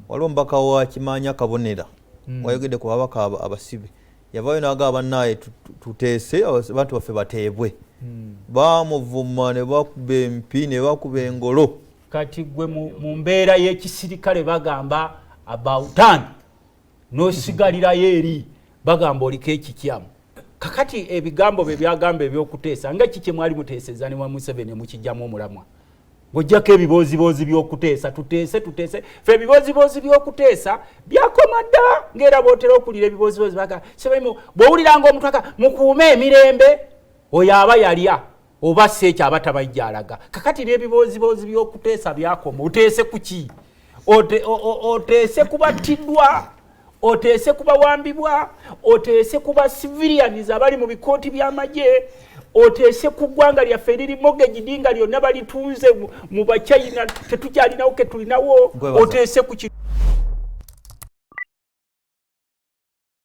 waliwo mbaka wa Kimanya Kabonera wayogedde ku babaka abasibe yavayo n'agamba naye tuteese abantu baffe bateebwe bamuvuma ne bakuba empi ne bakuba engolo kati gwe mu mbeera y'ekisirikale bagamba abawutani n'osigalirayo eri bagamba oliko ekikyamu kakati ebigambo bye byagamba ebyokuteesa nga kiki mwali muteeseza ne Museveni mukijjamu omulamwa ng'ojjako ebiboozibozi by'okuteesa tuteese fe ebiboozibozi by'okuteesa byakoma dda ng'era bw'otera okulira ebiboozibozi bw'owuliranga omuntu mukuume emirembe oyo aba yalya oba si ekyo aba tabajja alaga kakati n'ebiboozibozi by'okuteesa byakoma oteese ku ki oteese kubattiddwa oteese kubawambibwa oteese kuba civilians abali mu bikooti by'amagye oteese ku ggwanga lyaffe eriri mortgage dinga lyonna balitunze mu Bachina tetukyalinawo ke tulinawo oteese ku